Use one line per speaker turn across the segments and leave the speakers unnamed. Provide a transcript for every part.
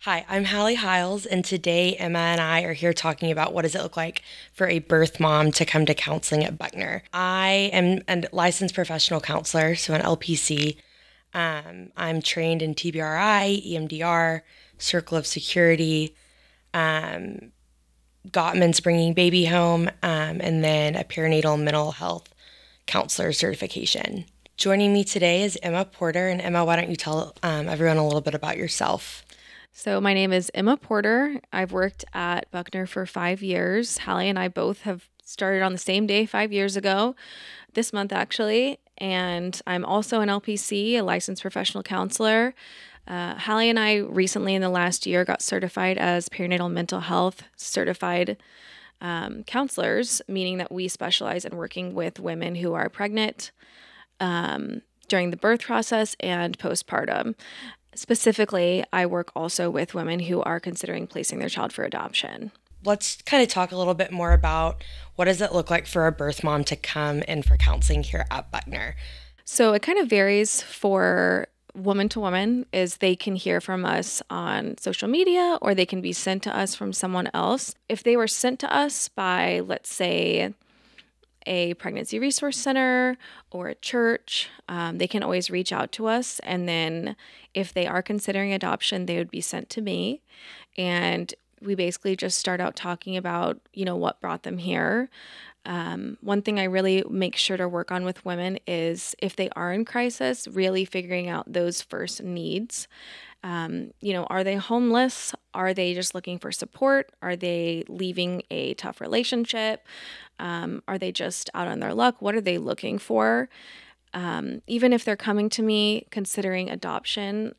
Hi, I'm Hallie Hyles, and today Emma and I are here talking about what does it look like for a birth mom to come to counseling at Buckner. I am a licensed professional counselor, so an LPC. I'm trained in TBRI, EMDR, Circle of Security, Gottman's Bringing Baby Home, and then a perinatal mental health counselor certification. Joining me today is Emma Porter, and Emma, why don't you tell everyone a little bit about yourself?
So my name is Emma Porter. I've worked at Buckner for 5 years. Hallie and I both have started on the same day 5 years ago, this month actually. And I'm also an LPC, a licensed professional counselor. Hallie and I recently in the last year got certified as perinatal mental health certified counselors, meaning that we specialize in working with women who are pregnant during the birth process and postpartum. Specifically, I work also with women who are considering placing their child for adoption.
Let's kind of talk a little bit more about what does it look like for a birth mom to come in for counseling here at Buckner.
So it kind of varies for woman to woman is they can hear from us on social media or they can be sent to us from someone else. If they were sent to us by, let's say, a pregnancy resource center or a church, they can always reach out to us. And then if they are considering adoption, they would be sent to me. And we basically just start out talking about, what brought them here. One thing I really make sure to work on with women is if they are in crisis, really figuring out those first needs. Are they homeless? Are they just looking for support? Are they leaving a tough relationship? Are they just out on their luck? What are they looking for? Even if they're coming to me considering adoption,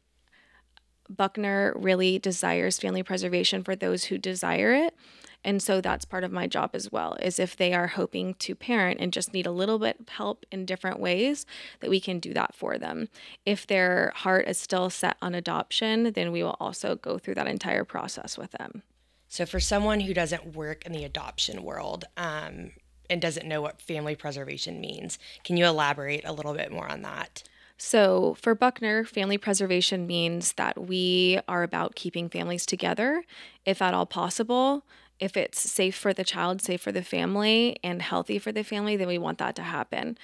Buckner really desires family preservation for those who desire it. And so that's part of my job as well, is if they are hoping to parent and just need a little bit of help in different ways, that we can do that for them. If their heart is still set on adoption, then we will also go through that entire process with them.
So, for someone who doesn't work in the adoption world and doesn't know what family preservation means, can you elaborate a little bit more on that?
So, for Buckner, family preservation means that we are about keeping families together, if at all possible. If it's safe for the child, safe for the family, and healthy for the family, then we want that to happen.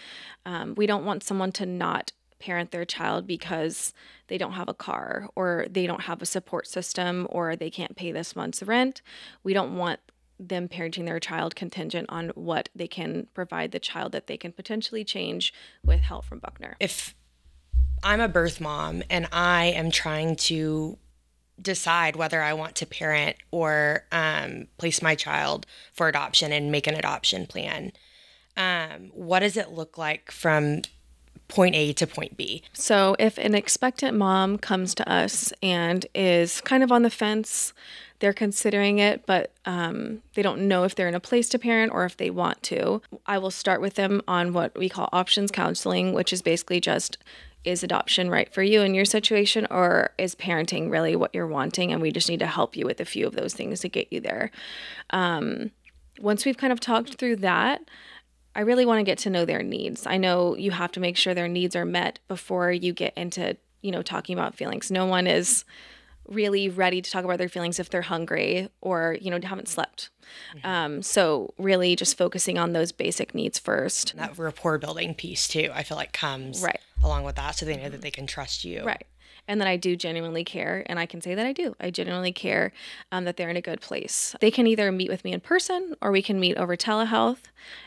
We don't want someone to not parent their child because they don't have a car or they don't have a support system or they can't pay this month's rent. We don't want them parenting their child contingent on what they can provide the child that they can potentially change with help from Buckner.
If I'm a birth mom and I am trying to decide whether I want to parent or place my child for adoption and make an adoption plan, what does it look like from point A to point B?
So, if an expectant mom comes to us and is kind of on the fence, they're considering it, but they don't know if they're in a place to parent or if they want to, I will start with them on what we call options counseling, which is basically just, is adoption right for you in your situation, or is parenting really what you're wanting? And we just need to help you with a few of those things to get you there. Once we've kind of talked through that, I really want to get to know their needs. I know you have to make sure their needs are met before you get into, talking about feelings. No one is really ready to talk about their feelings if they're hungry or, haven't slept. So really just focusing on those basic needs first.
And that rapport building piece too, I feel like comes
Right.
along with that, so they know that they can trust you.
Right. And that I do genuinely care. And I can say that I do. I genuinely care that they're in a good place. They can either meet with me in person or we can meet over telehealth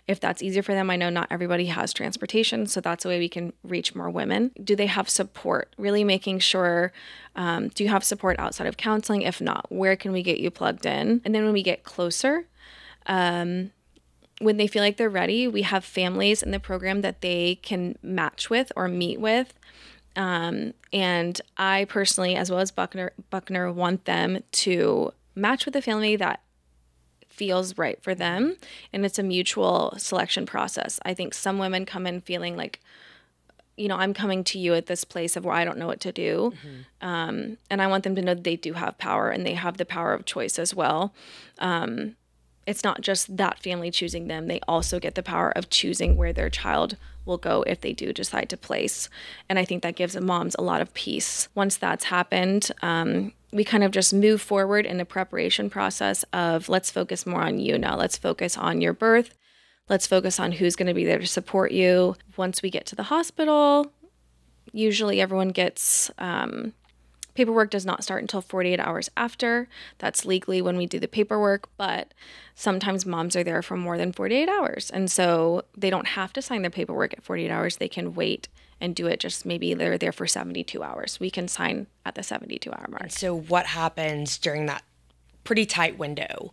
if that's easier for them. I know not everybody has transportation, so that's a way we can reach more women. Do they have support? Really making sure, do you have support outside of counseling? If not, where can we get you plugged in? And then when we get closer, when they feel like they're ready, we have families in the program that they can match with or meet with. And I personally, as well as Buckner, want them to match with a family that feels right for them. And it's a mutual selection process. I think some women come in feeling like, I'm coming to you at this place of where I don't know what to do. And I want them to know that they do have power and they have the power of choice as well. it's not just that family choosing them. They also get the power of choosing where their child will go if they do decide to place. And I think that gives moms a lot of peace. Once that's happened, we kind of just move forward in the preparation process of let's focus more on you now. Let's focus on your birth. Let's focus on who's going to be there to support you. Once we get to the hospital, usually everyone gets paperwork does not start until 48 hours after. That's legally when we do the paperwork, but sometimes moms are there for more than 48 hours. And so they don't have to sign their paperwork at 48 hours. They can wait and do it just maybe they're there for 72 hours. We can sign at the 72-hour mark.
So what happens during that pretty tight window?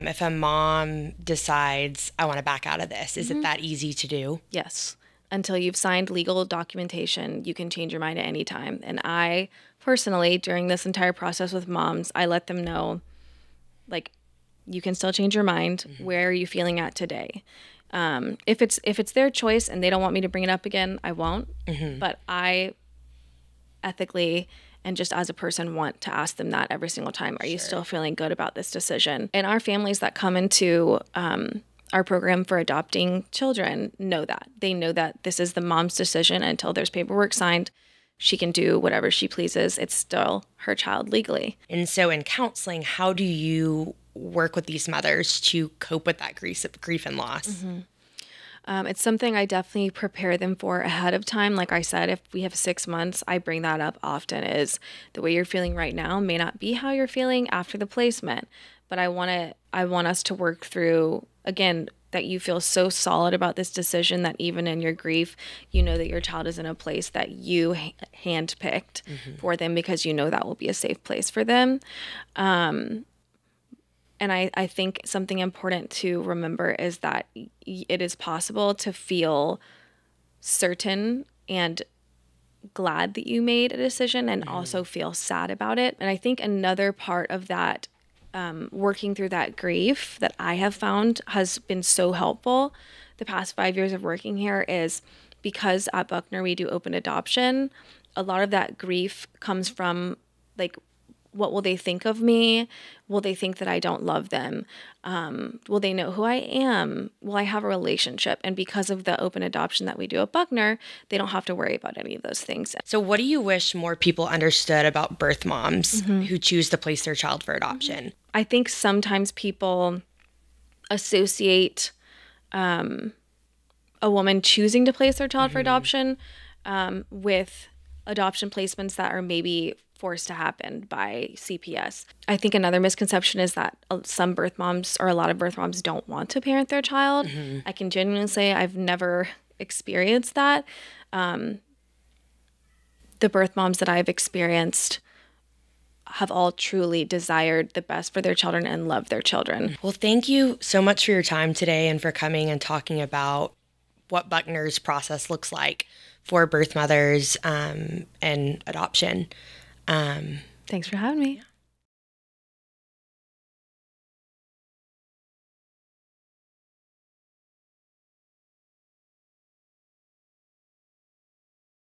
If a mom decides, I want to back out of this, is it that easy to do?
Yes. Until you've signed legal documentation, you can change your mind at any time. And I personally, during this entire process with moms, I let them know, like, you can still change your mind. Where are you feeling at today? If it's their choice and they don't want me to bring it up again, I won't. But I ethically and just as a person want to ask them that every single time. Are you still feeling good about this decision? And our families that come into our program for adopting children know that. They know that this is the mom's decision until there's paperwork signed. She can do whatever she pleases. It's still her child legally.
And so in counseling, how do you work with these mothers to cope with that grief and loss?
It's something I definitely prepare them for ahead of time. Like I said, if we have 6 months, I bring that up often is the way you're feeling right now may not be how you're feeling after the placement. But I want us to work through, again, that you feel so solid about this decision that even in your grief, you know that your child is in a place that you handpicked for them because you know that will be a safe place for them. And I think something important to remember is that it is possible to feel certain and glad that you made a decision and also feel sad about it. And I think another part of that working through that grief that I have found has been so helpful the past 5 years of working here is because at Buckner we do open adoption. A lot of that grief comes from like, what will they think of me? Will they think that I don't love them? Will they know who I am? Will I have a relationship? And because of the open adoption that we do at Buckner, they don't have to worry about any of those things.
So what do you wish more people understood about birth moms who choose to place their child for adoption?
I think sometimes people associate a woman choosing to place their child for adoption with adoption placements that are maybe forced to happen by CPS. I think another misconception is that some birth moms or a lot of birth moms don't want to parent their child. I can genuinely say I've never experienced that. The birth moms that I've experienced have all truly desired the best for their children and love their children.
Well, thank you so much for your time today and for coming and talking about what Buckner's process looks like for birth mothers and adoption.
Thanks for having me.